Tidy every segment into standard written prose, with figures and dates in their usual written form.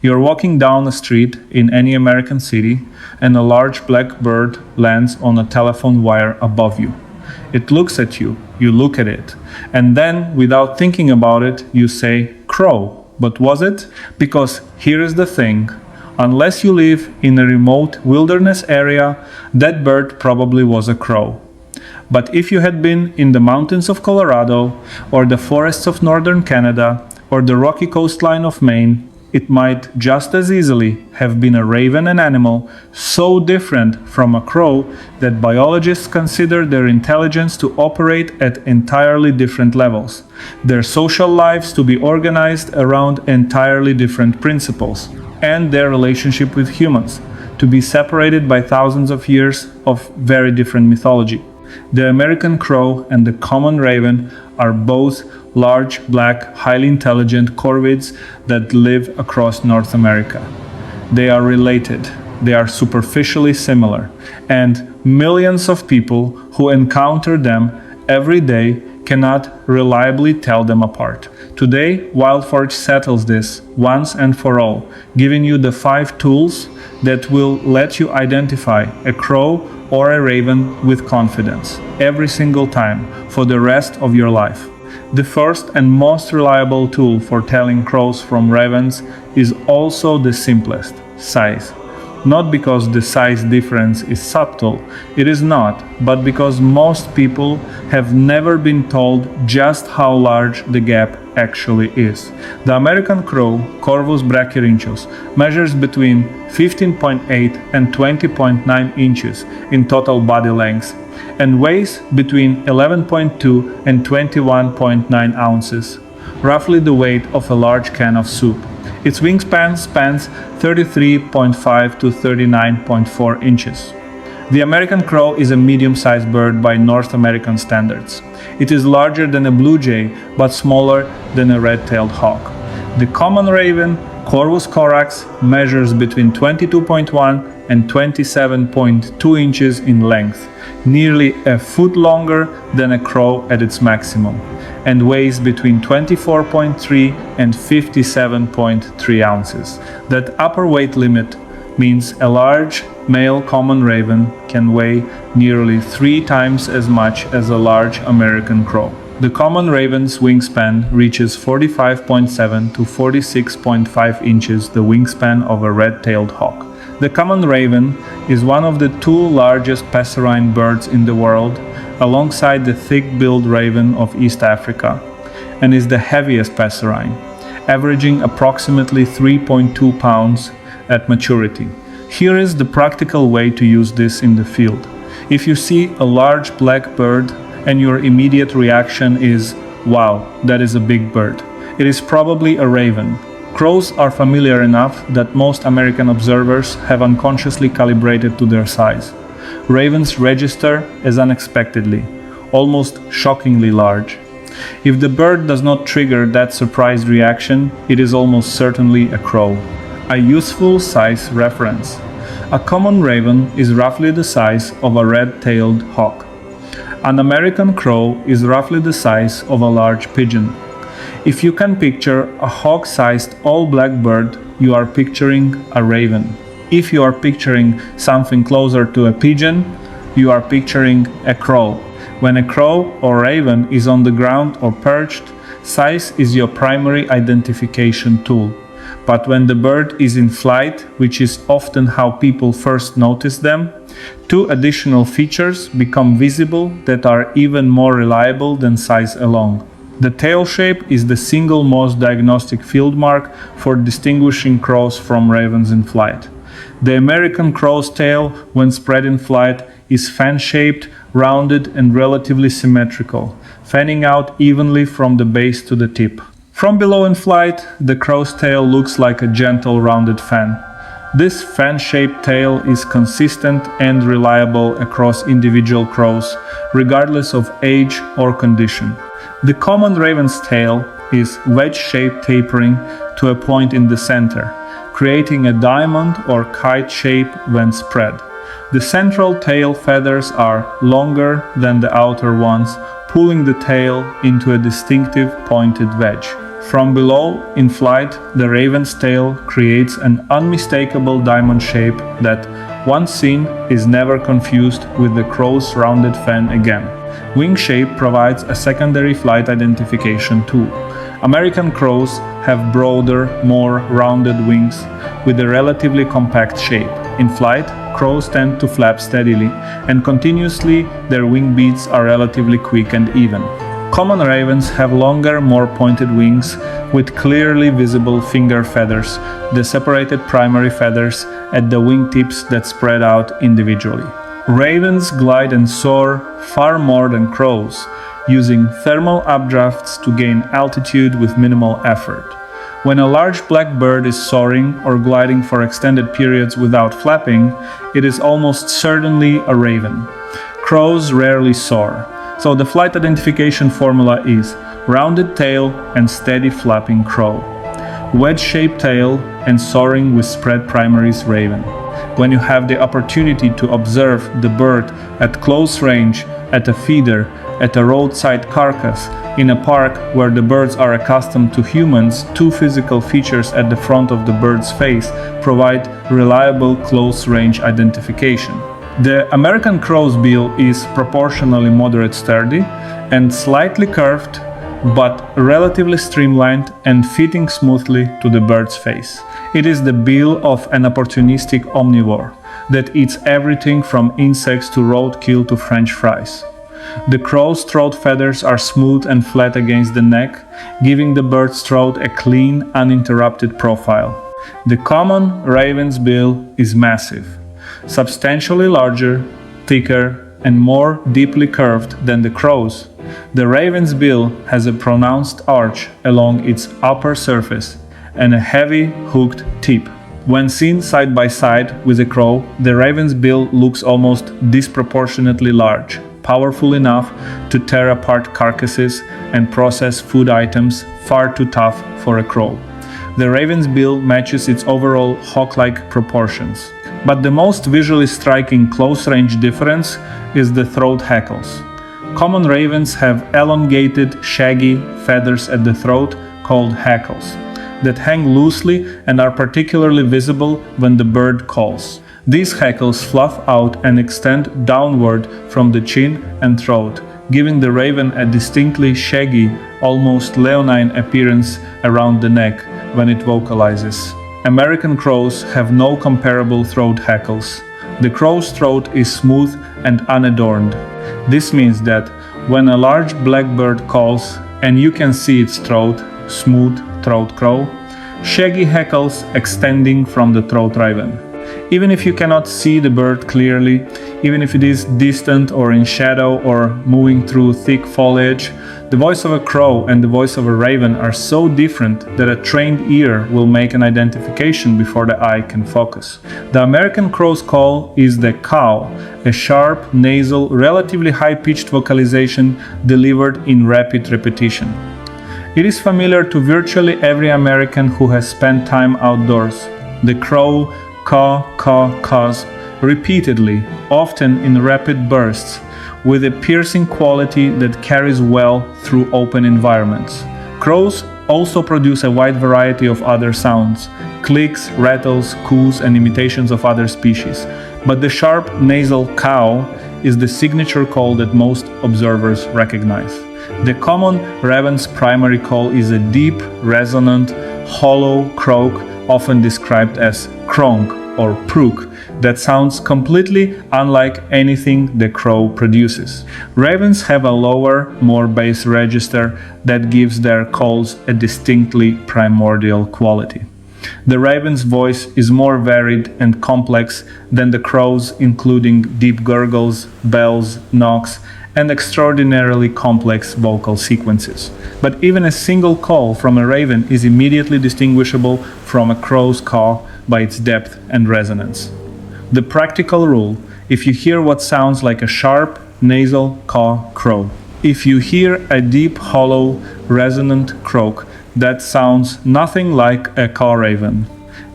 You're walking down a street in any American city, and a large black bird lands on a telephone wire above you. It looks at you, you look at it, and then, without thinking about it, you say, "Crow." But was it? Because here is the thing. Unless you live in a remote wilderness area, that bird probably was a crow. But if you had been in the mountains of Colorado, or the forests of northern Canada, or the rocky coastline of Maine, it might just as easily have been a raven, an animal so different from a crow that biologists consider their intelligence to operate at entirely different levels, their social lives to be organized around entirely different principles, and their relationship with humans to be separated by thousands of years of very different mythology. The American crow and the common raven are both large, black, highly intelligent corvids that live across North America. They are related, they are superficially similar, and millions of people who encounter them every day cannot reliably tell them apart. Today, WildForge settles this once and for all, giving you the 5 tools that will let you identify a crow or a raven with confidence every single time for the rest of your life. The first and most reliable tool for telling crows from ravens is also the simplest: size. Not because the size difference is subtle, it is not, but because most people have never been told just how large the gap actually is. The American crow, Corvus brachyrhynchus, measures between 15.8 and 20.9 inches in total body length and weighs between 11.2 and 21.9 ounces, roughly the weight of a large can of soup. Its wingspan spans 33.5 to 39.4 inches. The American crow is a medium-sized bird by North American standards. It is larger than a blue jay, but smaller than a red-tailed hawk. The common raven, Corvus corax, measures between 22.1 and 27.2 inches in length, nearly a foot longer than a crow at its maximum, and weighs between 24.3 and 57.3 ounces. That upper weight limit means a large male common raven can weigh nearly 3 times as much as a large American crow. The common raven's wingspan reaches 45.7 to 46.5 inches, the wingspan of a red-tailed hawk. The common raven is one of the 2 largest passerine birds in the world, alongside the thick-billed raven of East Africa, and is the heaviest passerine, averaging approximately 3.2 pounds at maturity. Here is the practical way to use this in the field. If you see a large black bird and your immediate reaction is, "Wow, that is a big bird," it is probably a raven. Crows are familiar enough that most American observers have unconsciously calibrated to their size. Ravens register as unexpectedly, almost shockingly large. If the bird does not trigger that surprised reaction, it is almost certainly a crow. A useful size reference. A common raven is roughly the size of a red-tailed hawk. An American crow is roughly the size of a large pigeon. If you can picture a hawk-sized all-black bird, you are picturing a raven. If you are picturing something closer to a pigeon, you are picturing a crow. When a crow or raven is on the ground or perched, size is your primary identification tool. But when the bird is in flight, which is often how people first notice them, 2 additional features become visible that are even more reliable than size alone. The tail shape is the single most diagnostic field mark for distinguishing crows from ravens in flight. The American crow's tail, when spread in flight, is fan-shaped, rounded, and relatively symmetrical, fanning out evenly from the base to the tip. From below in flight, the crow's tail looks like a gentle rounded fan. This fan-shaped tail is consistent and reliable across individual crows, regardless of age or condition. The common raven's tail is wedge-shaped, tapering to a point in the center, creating a diamond or kite shape when spread. The central tail feathers are longer than the outer ones, pulling the tail into a distinctive pointed wedge. From below, in flight, the raven's tail creates an unmistakable diamond shape that, once seen, is never confused with the crow's rounded fan again. Wing shape provides a secondary flight identification tool. American crows have broader, more rounded wings with a relatively compact shape. In flight, crows tend to flap steadily and continuously. Their wing beats are relatively quick and even. Common ravens have longer, more pointed wings with clearly visible finger feathers, the separated primary feathers at the wing tips that spread out individually. Ravens glide and soar far more than crows, using thermal updrafts to gain altitude with minimal effort. When a large black bird is soaring or gliding for extended periods without flapping, it is almost certainly a raven. Crows rarely soar, so the flight identification formula is rounded tail and steady flapping crow, wedge-shaped tail and soaring with spread primaries raven. When you have the opportunity to observe the bird at close range, at a feeder, at a roadside carcass, in a park where the birds are accustomed to humans, two physical features at the front of the bird's face provide reliable close-range identification. The American crow's bill is proportionally moderate sturdy and slightly curved, but relatively streamlined and fitting smoothly to the bird's face. It is the bill of an opportunistic omnivore that eats everything from insects to roadkill to French fries. The crow's throat feathers are smooth and flat against the neck, giving the bird's throat a clean, uninterrupted profile. The common raven's bill is massive, substantially larger, thicker, and more deeply curved than the crow's. The raven's bill has a pronounced arch along its upper surface and a heavy, hooked tip. When seen side by side with a crow, the raven's bill looks almost disproportionately large, powerful enough to tear apart carcasses and process food items far too tough for a crow. The raven's bill matches its overall hawk-like proportions. But the most visually striking close-range difference is the throat hackles. Common ravens have elongated, shaggy feathers at the throat called hackles that hang loosely and are particularly visible when the bird calls. These hackles fluff out and extend downward from the chin and throat, giving the raven a distinctly shaggy, almost leonine appearance around the neck when it vocalizes. American crows have no comparable throat hackles. The crow's throat is smooth and unadorned. This means that when a large black bird calls and you can see its throat, smooth throat crow, shaggy hackles extending from the throat raven. Even if you cannot see the bird clearly, even if it is distant or in shadow or moving through thick foliage, the voice of a crow and the voice of a raven are so different that a trained ear will make an identification before the eye can focus. The American crow's call is the caw, a sharp, nasal, relatively high-pitched vocalization delivered in rapid repetition. It is familiar to virtually every American who has spent time outdoors. The crow caws repeatedly, often in rapid bursts, with a piercing quality that carries well through open environments. Crows also produce a wide variety of other sounds, clicks, rattles, coos, and imitations of other species. But the sharp nasal caw is the signature call that most observers recognize. The common raven's primary call is a deep, resonant, hollow croak, often described as kronk or prook, that sounds completely unlike anything the crow produces. Ravens have a lower, more bass register that gives their calls a distinctly primordial quality. The raven's voice is more varied and complex than the crow's, including deep gurgles, bells, knocks, and extraordinarily complex vocal sequences. But even a single call from a raven is immediately distinguishable from a crow's caw by its depth and resonance. The practical rule: if you hear what sounds like a sharp, nasal caw crow, if you hear a deep, hollow, resonant croak, that sounds nothing like a caw raven.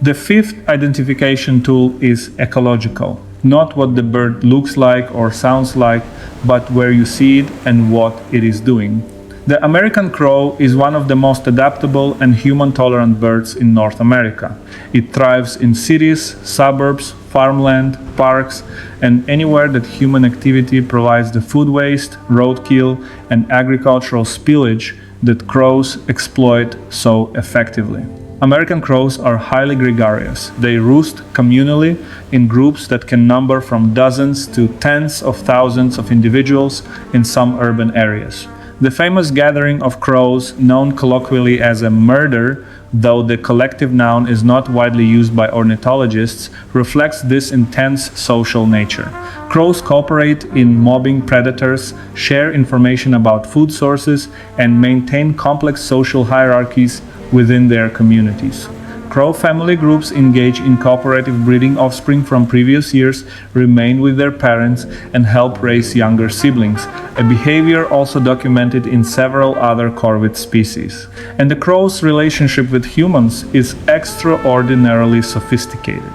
The fifth identification tool is ecological. Not what the bird looks like or sounds like, but where you see it and what it is doing. The American crow is one of the most adaptable and human-tolerant birds in North America. It thrives in cities, suburbs, farmland, parks, and anywhere that human activity provides the food waste, roadkill, and agricultural spillage that crows exploit so effectively. American crows are highly gregarious. They roost communally in groups that can number from dozens to tens of thousands of individuals in some urban areas. The famous gathering of crows, known colloquially as a murder, though the collective noun is not widely used by ornithologists, reflects this intense social nature. Crows cooperate in mobbing predators, share information about food sources, and maintain complex social hierarchies within their communities. Crow family groups engage in cooperative breeding offspring from previous years, remain with their parents, and help raise younger siblings, a behavior also documented in several other corvid species. And the crow's relationship with humans is extraordinarily sophisticated.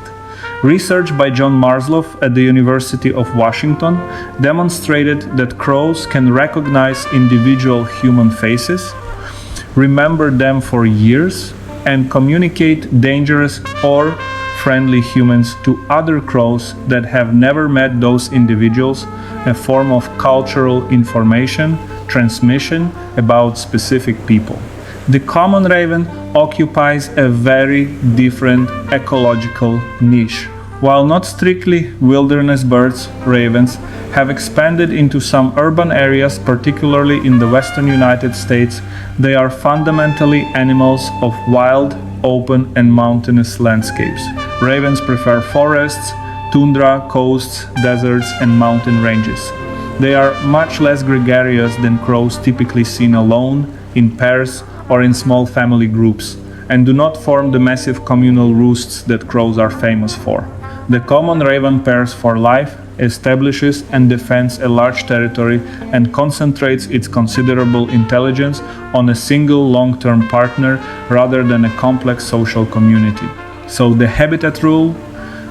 Research by John Marsloff at the University of Washington demonstrated that crows can recognize individual human faces, remember them for years, and communicate dangerous or friendly humans to other crows that have never met those individuals, a form of cultural information transmission about specific people. The common raven occupies a very different ecological niche. While not strictly wilderness birds, ravens have expanded into some urban areas, particularly in the western United States. They are fundamentally animals of wild, open, and mountainous landscapes. Ravens prefer forests, tundra, coasts, deserts, and mountain ranges. They are much less gregarious than crows typically seen alone, in pairs, or in small family groups, and do not form the massive communal roosts that crows are famous for. The common raven pairs for life, establishes and defends a large territory, and concentrates its considerable intelligence on a single long-term partner rather than a complex social community. So the habitat rule: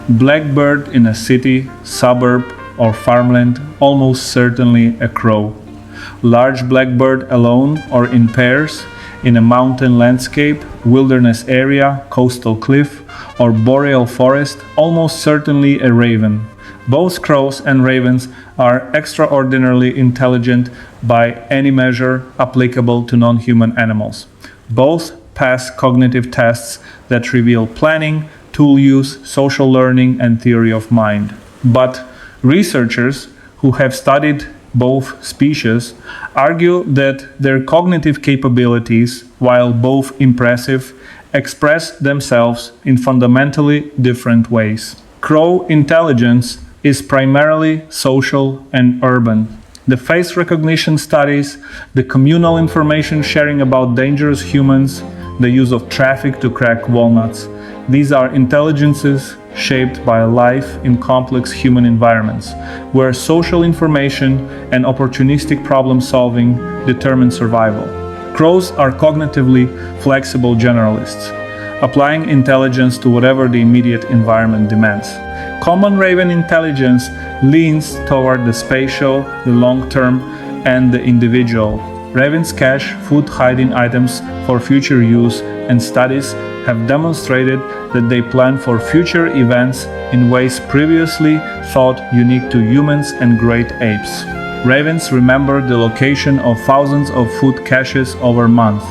blackbird in a city, suburb, or farmland, almost certainly a crow. Large blackbird alone or in pairs in a mountain landscape, wilderness area, coastal cliff, or boreal forest, almost certainly a raven. Both crows and ravens are extraordinarily intelligent by any measure applicable to non-human animals. Both pass cognitive tests that reveal planning, tool use, social learning, and theory of mind. But researchers who have studied both species argue that their cognitive capabilities, while both impressive, express themselves in fundamentally different ways. Crow intelligence is primarily social and urban. The face recognition studies, the communal information sharing about dangerous humans, the use of traffic to crack walnuts. These are intelligences shaped by life in complex human environments, where social information and opportunistic problem solving determine survival. Crows are cognitively flexible generalists, applying intelligence to whatever the immediate environment demands. Common raven intelligence leans toward the spatial, the long-term, and the individual. Ravens cache food hiding items for future use, and studies have demonstrated that they plan for future events in ways previously thought unique to humans and great apes. Ravens remember the location of thousands of food caches over months.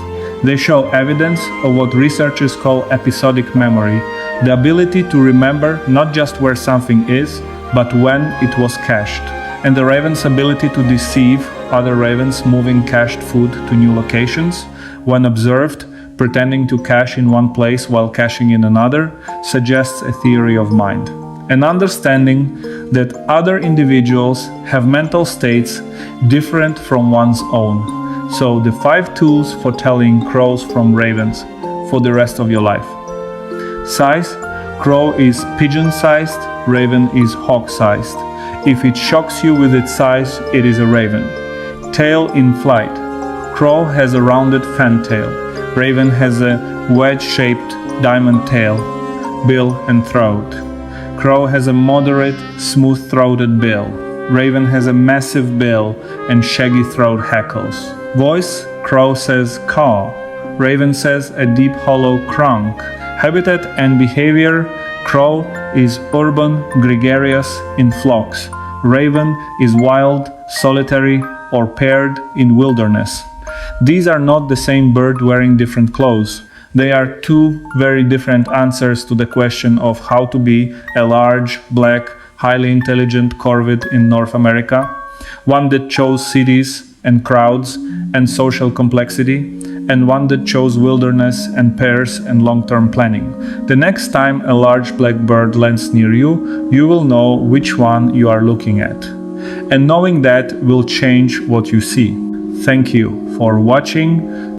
They show evidence of what researchers call episodic memory, the ability to remember not just where something is, but when it was cached, and the raven's ability to deceive other ravens moving cached food to new locations. When observed, pretending to cache in one place while caching in another, suggests a theory of mind. An understanding that other individuals have mental states different from one's own. So the 5 tools for telling crows from ravens for the rest of your life. Size: crow is pigeon-sized, raven is hawk-sized. If it shocks you with its size, it is a raven. Tail in flight: crow has a rounded fan tail. Raven has a wedge-shaped diamond tail, bill and throat. Crow has a moderate, smooth-throated bill. Raven has a massive bill and shaggy throat hackles. Voice: Crow says caw. Raven says a deep hollow kronk. Habitat and behavior: crow is urban, gregarious, in flocks. Raven is wild, solitary, or paired in wilderness. These are not the same bird wearing different clothes. They are two very different answers to the question of how to be a large, black, highly intelligent corvid in North America. One that chose cities and crowds and social complexity, and one that chose wilderness and pairs and long-term planning. The next time a large black bird lands near you, you will know which one you are looking at. And knowing that will change what you see. Thank you for watching.